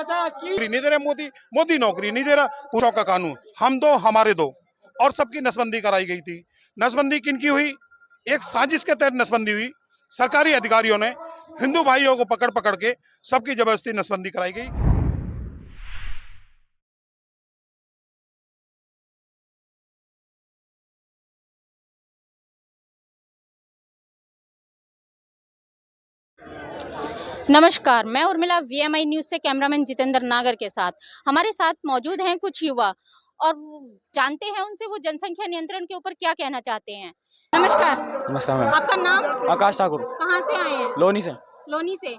नौकरी नहीं दे रहे मोदी, मोदी नौकरी नहीं दे रहा, पूछो का कानून हम दो हमारे दो, और सबकी नसबंदी कराई गई थी। नसबंदी किनकी हुई? एक साजिश के तहत नसबंदी हुई। सरकारी अधिकारियों ने हिंदू भाइयों को पकड़ पकड़ के सबकी जबरदस्ती नसबंदी कराई गई। नमस्कार, मैं उर्मिला वीएमआई न्यूज़ से कैमरामैन जितेंद्र नागर के साथ। हमारे साथ मौजूद हैं कुछ युवा और जानते हैं उनसे वो जनसंख्या नियंत्रण के ऊपर क्या कहना चाहते हैं। नमस्कार। नमस्कार मैम। आपका नाम? आकाश ठाकुर। कहाँ से आए हैं? लोनी से। लोनी से।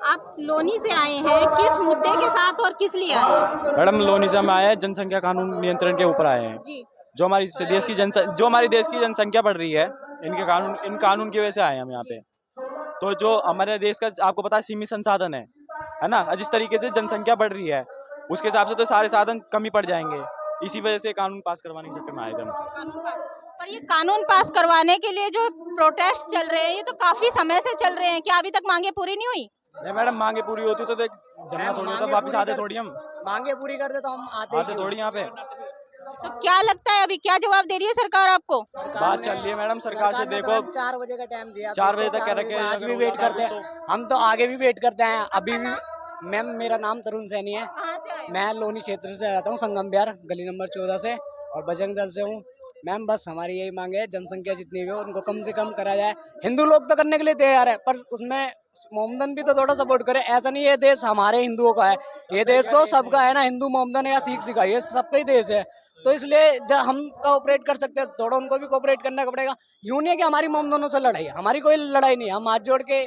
आप लोनी से आए हैं, किस मुद्दे के साथ और किस लिए आए हैं? मैडम लोनी से हम आए हैं जनसंख्या कानून नियंत्रण के ऊपर आए हैं जी। जो हमारे देश की जनसंख्या बढ़ रही है, इन कानून की वजह से आए हैं हम यहाँ पे। तो जो हमारे देश का आपको पता है सीमित संसाधन है ना, जिस तरीके से जनसंख्या बढ़ रही है उसके हिसाब से तो सारे साधन कम ही पड़ जाएंगे। इसी वजह से कानून पास करवाने के चक्कर में आए थे हम। पर ये कानून पास करवाने के लिए जो प्रोटेस्ट चल रहे हैं ये तो काफी समय से चल रहे हैं, क्या अभी तक मांगे पूरी नहीं हुई? नहीं मैडम, मांगे पूरी होती तो जमना थोड़ी होता, वापिस आते थोड़ी हम। मांगे पूरी करते तो हम आते थोड़ी यहाँ पे। तो क्या लगता है अभी क्या जवाब दे रही है सरकार आपको? बात चल रही है मैडम सरकार से, देखो 4 बजे का टाइम दिया, 4 बजे तक कह रखे हैं, आज भी वेट करते हैं हम, तो आगे भी वेट करते हैं अभी भी। मैम मेरा नाम तरुण सैनी है, कहाँ से आए? मैं लोनी क्षेत्र से रहता हूँ, संगम विहार गली नंबर 14 से, और बजरंग दल से हूँ। मैम बस हमारी यही मांग है जनसंख्या जितनी भी हो उनको कम से कम करा जाए। हिंदू लोग तो करने के लिए तैयार है, पर उसमें मोमदन भी तो थोड़ा सपोर्ट करे। ऐसा नहीं ये देश हमारे हिंदुओं का है, ये देश तो सबका है ना, हिंदू मोमदन या सिख सिखा, ये सबका ही देश है। तो इसलिए जब हम कोऑपरेट कर सकते हैं थोड़ा उनको भी कोऑपरेट करना पड़ेगा। यूं नहीं है कि हमारी मोमदनों से लड़ाई, हमारी कोई लड़ाई नहीं है, हम हाथ जोड़ के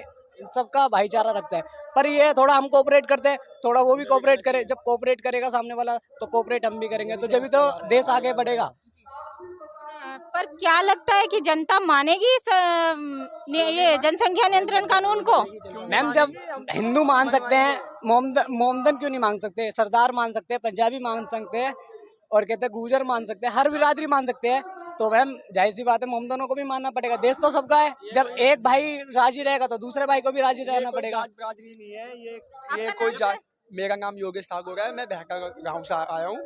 सबका भाईचारा रखते हैं। पर ये थोड़ा हम कोऑपरेट करते हैं, थोड़ा वो भी कोऑपरेट करे। जब कोऑपरेट करेगा सामने वाला तो कोऑपरेट हम भी करेंगे, तो जब तो देश आगे बढ़ेगा। पर क्या लगता है कि जनता मानेगी ये जनसंख्या नियंत्रण कानून को? मैम जब हिंदू मान सकते हैं, मोमदन क्यों नहीं मान सकते? सरदार मान सकते हैं, पंजाबी मान सकते हैं, और कहते हैं गुर्जर मान सकते हैं, हर बिरादरी मान सकते हैं। तो मैम जाहिर सी बात है मोमदनों को भी मानना पड़ेगा, देश तो सबका है। जब एक भाई राजी रहेगा तो दूसरे भाई को भी राजी रहना पड़ेगा। बिरादरी नहीं है ये कोई जात। मेरा नाम योगेश ठाकुर है, मैं बहका गांव से आया हूँ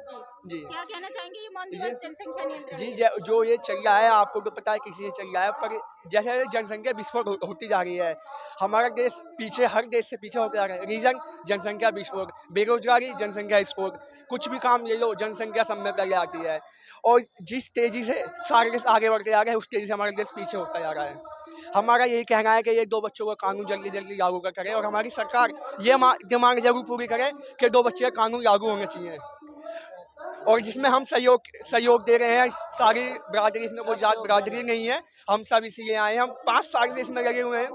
जी। क्या कहना चाहेंगे ये मौन दिवस जनसंख्या नियंत्रण? जी जो ये चल रहा है आपको तो पता है किसी से चल रहा है, पर जैसे जनसंख्या विस्फोट होती जा रही है, हमारा देश पीछे, हर देश से पीछे होते जा रहा है। रीजन जनसंख्या विस्फोट, बेरोजगारी जनसंख्या विस्फोट, कुछ भी काम ले लो जनसंख्या सब में पहले आती है। और जिस तेजी से सारे देश आगे बढ़ते जा रहे हैं उस तेजी से हमारा देश पीछे होता जा रहा है। हमारा यही कहना है कि ये 2 बच्चों का कानून जल्दी जल्दी लागू करे, और हमारी सरकार ये मांग जरूर पूरी करे कि 2 बच्चे का कानून लागू होने चाहिए, और जिसमें हम सहयोग दे रहे हैं। सारी बिरादरी, इसमें कोई जात बिरादरी नहीं है, हम सब इसीलिए आए हैं। हम 5 साल से इसमें लगे हुए हैं,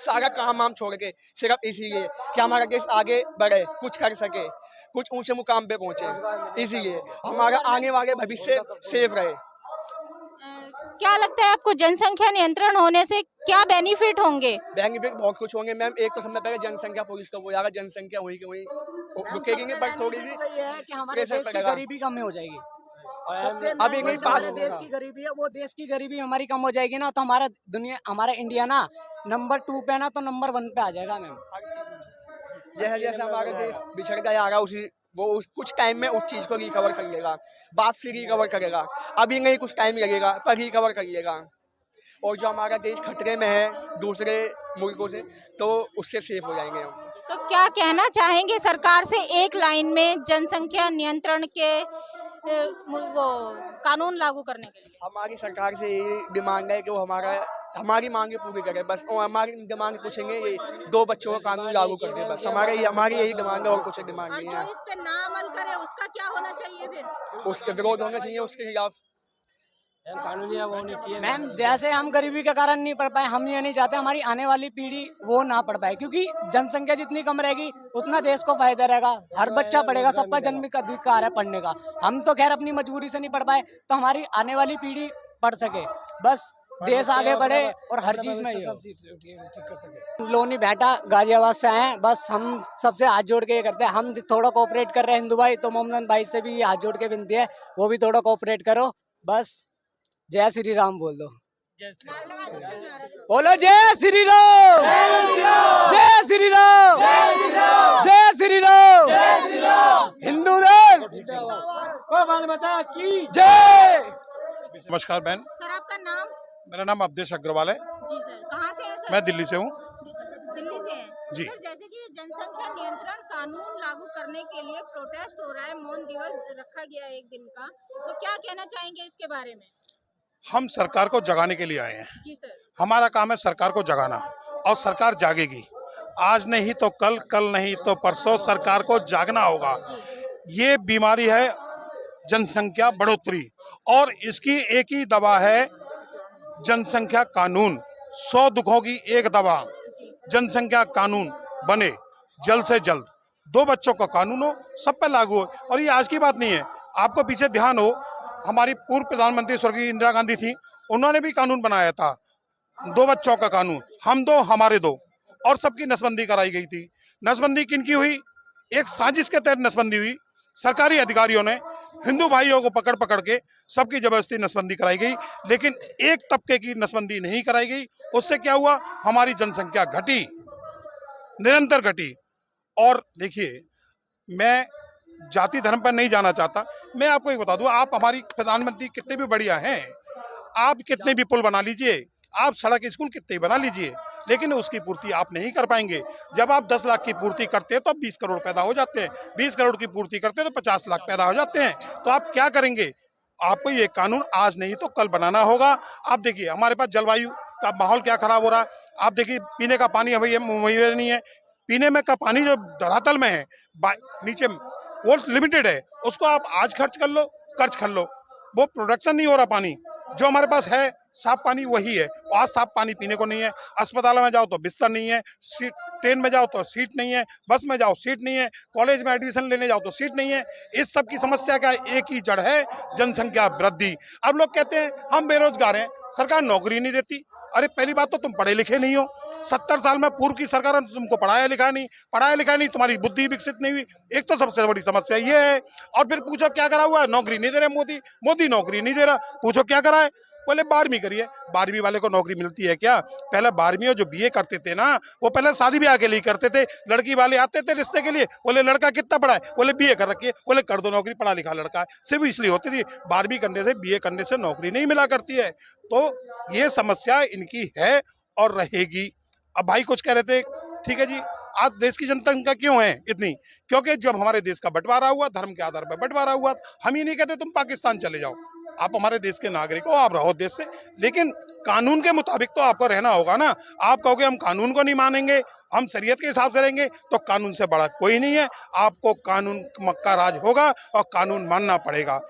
सारा काम हम छोड़ के सिर्फ इसीलिए कि हमारा देश आगे बढ़े, कुछ कर सके, कुछ ऊंचे मुकाम पे पहुंचे, इसीलिए हमारा आने वाले भविष्य सेफ रहे। क्या लगता है आपको जनसंख्या नियंत्रण होने से क्या बेनिफिट होंगे? बेनिफिट बहुत कुछ होंगे मैम। एक तो समय पहले जनसंख्या पुलिस को हो जाएगा, जनसंख्या वहीं की वहीं रुकेगी, पर थोड़ी सी ये है कि हमारे देश की गरीबी कम हो जाएगी। अभी नहीं पास देश की गरीबी है, वो देश की गरीबी हमारी कम हो जाएगी ना, तो हमारा इंडिया ना नंबर 2 पे ना तो नंबर 1 पे आ जाएगा मैम। जैसे हमारा देश बिछड़ता जा रहा है वो कुछ टाइम में उस चीज को रिकवर कर लेगा, बात से रिकवर करेगा। अभी नहीं, कुछ टाइम लगेगा पर रिकवर कर लेगा। और जो हमारा देश खतरे में है दूसरे मुल्कों से, तो उससे सेफ हो जाएंगे हम। तो क्या कहना चाहेंगे सरकार से एक लाइन में जनसंख्या नियंत्रण के वो कानून लागू करने के लिए? हमारी सरकार से यही डिमांड है कि वो हमारी मांगे पूरी करे बस। और हमारी डिमांड पूछेंगे ये 2 बच्चों का कानून लागू कर दे बस। हमारी यही डिमांड है, और कुछ डिमांड नहीं है। जो इस पे ना अमल करे उसका क्या होना चाहिए फिर? उसके विरोध होना चाहिए, उसके खिलाफ कानूनी वो होनी चाहिए मैम। जैसे हम गरीबी के कारण नहीं पढ़ पाए, हम ये नहीं चाहते हमारी आने वाली पीढ़ी वो ना पढ़ पाए, क्योंकि जनसंख्या जितनी कम रहेगी उतना देश को फायदा रहेगा। हर बच्चा पढ़ेगा, सबका जन्मिक अधिकार है पढ़ने का। हम तो खैर अपनी मजबूरी से नहीं पढ़ पाए, तो हमारी आने वाली पीढ़ी पढ़ सके, बस देश आगे बढ़े और हर चीज में लोनी भेटा गाजियाबाद से आए हैं। बस हम सबसे हाथ जोड़ के ये करते हैं, हम थोड़ा कोऑपरेट कर रहे हैं हिंदू भाई, तो मोमदन भाई से भी हाथ जोड़ के विनती है वो भी थोड़ा कोऑपरेट करो। बस जय श्री राम बोल दो। बोलो जय श्री राम, जय श्री राम, जय श्री राम, हिंदू दल जय। नमस्कार बहन, सर आपका नाम? मेरा नाम अवधेश अग्रवाल है। जी सर, कहाँ से हैं सर? मैं दिल्ली से हूँ। दिल्ली से हैं। जी। सर जैसे कि जनसंख्या नियंत्रण कानून लागू करने के लिए प्रोटेस्ट हो रहा है, मौन दिवस रखा गया है एक दिन का, तो क्या कहना चाहेंगे इसके बारे में? हम सरकार को जगाने के लिए आए हैं। जी सर। हमारा काम है सरकार को जगाना, और सरकार जागेगी। आज नहीं तो कल, कल नहीं तो परसों सरकार को जागना होगा। ये बीमारी है जनसंख्या बढ़ोतरी, और इसकी एक ही दवा है जनसंख्या कानून। 100 दुखों की एक दवा, जनसंख्या कानून बने जल्द से जल्द। 2 बच्चों का कानून हो, सब पे लागू हो। और ये आज की बात नहीं है, आपको पीछे ध्यान हो, हमारी पूर्व प्रधानमंत्री स्वर्गीय इंदिरा गांधी थी, उन्होंने भी कानून बनाया था, 2 बच्चों का कानून, हम 2 हमारे 2, और सबकी नसबंदी कराई गई थी। नसबंदी किनकी हुई? एक साजिश के तहत नसबंदी हुई। सरकारी अधिकारियों ने हिंदू भाइयों को पकड़ पकड़ के सबकी जबरदस्ती नसबंदी कराई गई, लेकिन एक तबके की नसबंदी नहीं कराई गई। उससे क्या हुआ? हमारी जनसंख्या घटी, निरंतर घटी। और देखिए, मैं जाति धर्म पर नहीं जाना चाहता, मैं आपको एक बता दूं, आप हमारी प्रधानमंत्री कितने भी बढ़िया हैं, आप कितने भी पुल बना लीजिए, आप सड़क स्कूल कितने बना लीजिए, लेकिन उसकी पूर्ति आप नहीं कर पाएंगे। जब आप 10 लाख की पूर्ति करते हैं तो 20 करोड़ पैदा हो जाते हैं, 20 करोड़ की पूर्ति करते हैं तो 50 लाख पैदा हो जाते हैं। तो आप क्या करेंगे? आपको ये कानून आज नहीं तो कल बनाना होगा। आप देखिए, हमारे पास जलवायु का माहौल क्या खराब हो रहा है। आप देखिए, पीने का पानी मुहैया नहीं है। पीने में का पानी जो धरातल में है, नीचे वो लिमिटेड है, उसको आप आज खर्च कर लो, वो प्रोडक्शन नहीं हो रहा। पानी जो हमारे पास है साफ पानी वही है, आज साफ पानी पीने को नहीं है। अस्पतालों में जाओ तो बिस्तर नहीं है, ट्रेन में जाओ तो सीट नहीं है, बस में जाओ सीट नहीं है, कॉलेज में एडमिशन लेने जाओ तो सीट नहीं है। इस सब की समस्या का एक ही जड़ है, जनसंख्या वृद्धि। अब लोग कहते हैं हम बेरोजगार हैं, सरकार नौकरी नहीं देती। अरे पहली बात तो तुम पढ़े लिखे नहीं हो, 70 साल में पूर्व की सरकार ने तुमको पढ़ाया लिखा नहीं, तुम्हारी बुद्धि विकसित नहीं हुई। एक तो सबसे बड़ी समस्या ये है। और फिर पूछो क्या करा हुआ है? नौकरी नहीं दे रहे मोदी नौकरी नहीं दे रहा। पूछो क्या करा है? बोले 12वीं करिए। 12वीं वाले को नौकरी मिलती है क्या? पहले 12वीं जो बीए करते थे ना, वो पहले शादी ब्याह के लिए करते थे। लड़की वाले आते थे रिश्ते के लिए, बोले लड़का कितना पढ़ा है? बोले बीए कर रखी है। बोले कर दो नौकरी, पढ़ा लिखा लड़का है। सिर्फ इसलिए होती थी, 12वीं करने से, बीए करने से नौकरी नहीं मिला करती है। तो ये समस्या इनकी है और रहेगी। अब भाई कुछ कह रहे थे, ठीक है जी, आज देश की जनसंख्या क्यों है इतनी? क्योंकि जब हमारे देश का बंटवारा हुआ, धर्म के आधार पर बंटवारा हुआ, हम ये नहीं कहते तुम पाकिस्तान चले जाओ, आप हमारे देश के नागरिक हो, आप रहो देश से, लेकिन कानून के मुताबिक तो आपको रहना होगा ना। आप कहोगे हम कानून को नहीं मानेंगे, हम शरीयत के हिसाब से रहेंगे, तो कानून से बड़ा कोई नहीं है। आपको कानून का राज होगा और कानून मानना पड़ेगा।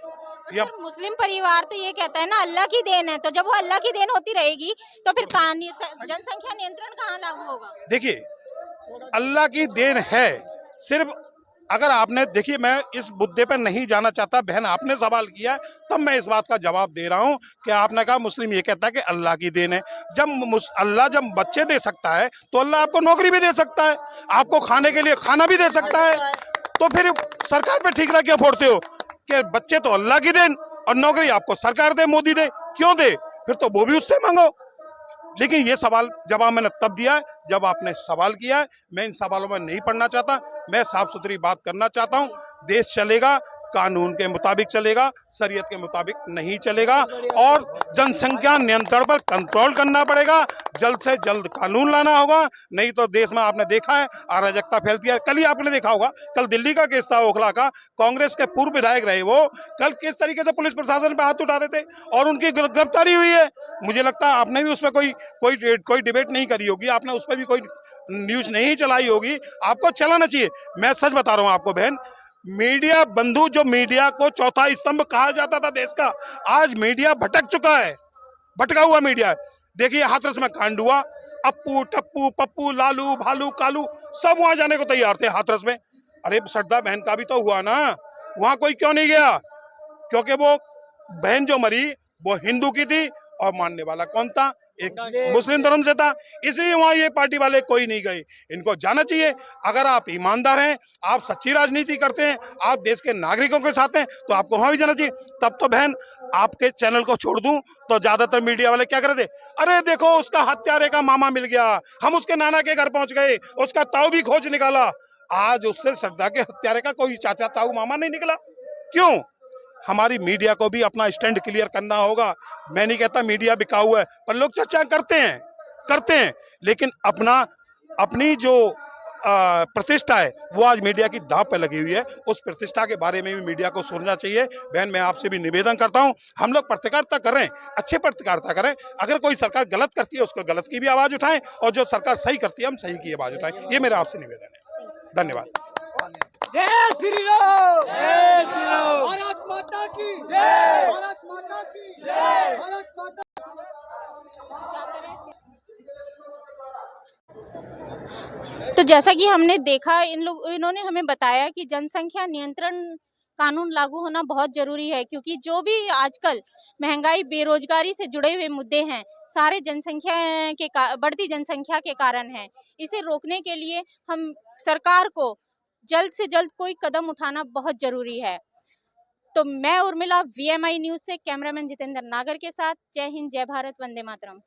मुस्लिम परिवार तो ये कहता है ना अल्लाह की देन है, तो जब वो अल्लाह की देन होती रहेगी तो फिर जनसंख्या नियंत्रण कहाँ लागू होगा? देखिए, अल्लाह की देन है। सिर्फ अगर आपने, देखिए मैं इस मुद्दे पर नहीं जाना चाहता, बहन आपने सवाल किया तब मैं इस बात का जवाब दे रहा हूं कि आपने कहा मुस्लिम ये कहता है कि अल्लाह की देन है। जब अल्लाह जब बच्चे दे सकता है तो अल्लाह आपको नौकरी भी दे सकता है, आपको खाने के लिए खाना भी दे सकता है। तो फिर सरकार पे ठीकरा क्यों फोड़ते हो कि बच्चे तो अल्लाह की देन और नौकरी आपको सरकार दे, मोदी दे? क्यों दे? फिर तो वो भी उससे मांगो। लेकिन ये सवाल जवाब मैंने तब दिया है जब आपने सवाल किया है। मैं इन सवालों में नहीं पढ़ना चाहता, मैं साफ सुथरी बात करना चाहता हूं। देश चलेगा कानून के मुताबिक चलेगा, शरीयत के मुताबिक नहीं चलेगा, और जनसंख्या नियंत्रण पर कंट्रोल करना पड़ेगा। जल्द से जल्द कानून लाना होगा, नहीं तो देश में आपने देखा है अराजकता फैलती है। कल ही आपने देखा होगा, कल दिल्ली का केस था ओखला का, कांग्रेस के पूर्व विधायक रहे वो, कल किस तरीके से पुलिस प्रशासन पे हाथ उठा रहे थे और उनकी गिरफ्तारी हुई है। मुझे लगता है आपने भी उसमें कोई डिबेट नहीं करी होगी, आपने उस पर भी कोई न्यूज नहीं चलाई होगी। आपको चलाना चाहिए। मैं सच बता रहा हूँ आपको बहन, मीडिया बंधु, जो मीडिया को चौथा स्तंभ कहा जाता था देश का, आज मीडिया भटक चुका है, भटका हुआ मीडिया। देखिए हाथरस में कांड हुआ, अप्पू टप्पू पप्पू लालू भालू कालू सब वहां जाने को तैयार थे हाथरस में। अरे श्रद्धा बहन का भी तो हुआ ना, वहां कोई क्यों नहीं गया? क्योंकि वो बहन जो मरी वो हिंदू की थी, और मानने वाला कौन था? एक मुस्लिम धर्म से था, इसलिए वहां ये पार्टी वाले कोई नहीं गए। इनको जाना चाहिए। अगर आप ईमानदार हैं, आप सच्ची राजनीति करते हैं, आप देश के नागरिकों के साथ हैं, तो आपको वहां भी जाना चाहिए। तब तो बहन आपके चैनल को छोड़ दूं तो ज्यादातर मीडिया वाले क्या कर दे, अरे देखो उसका हत्यारे का मामा मिल गया, हम उसके नाना के घर पहुंच गए, उसका ताऊ भी खोज निकाला। आज उससे श्रद्धा के हत्यारे का कोई चाचा ताऊ मामा नहीं निकला। क्यों? हमारी मीडिया को भी अपना स्टैंड क्लियर करना होगा। मैं नहीं कहता मीडिया बिकाऊ है, पर लोग चर्चा करते हैं, लेकिन अपनी जो प्रतिष्ठा है वो आज मीडिया की दांव पे लगी हुई है। उस प्रतिष्ठा के बारे में भी मीडिया को सोचना चाहिए। बहन, मैं आपसे भी निवेदन करता हूं, हम लोग पत्रकारिता करें, अच्छे पत्रकारिता करें। अगर कोई सरकार गलत करती है उसको गलत की भी आवाज उठाएं, और जो सरकार सही करती है हम सही की आवाज उठाएं। ये मेरा आपसे निवेदन है। धन्यवाद। जय श्री राम, जय श्री राम, भारत माता की जय, भारत माता की जय, भारत माता। तो जैसा कि हमने देखा, इन्होंने हमें बताया कि जनसंख्या नियंत्रण कानून लागू होना बहुत जरूरी है, क्योंकि जो भी आजकल महंगाई, बेरोजगारी से जुड़े हुए मुद्दे हैं, सारे बढ़ती जनसंख्या के कारण हैं। इसे रोकने के लिए हम सरकार को जल्द से जल्द कोई कदम उठाना बहुत जरूरी है। तो मैं उर्मिला, VMI न्यूज से कैमरामैन जितेंद्र नागर के साथ, जय हिंद, जय भारत, वंदे मातरम।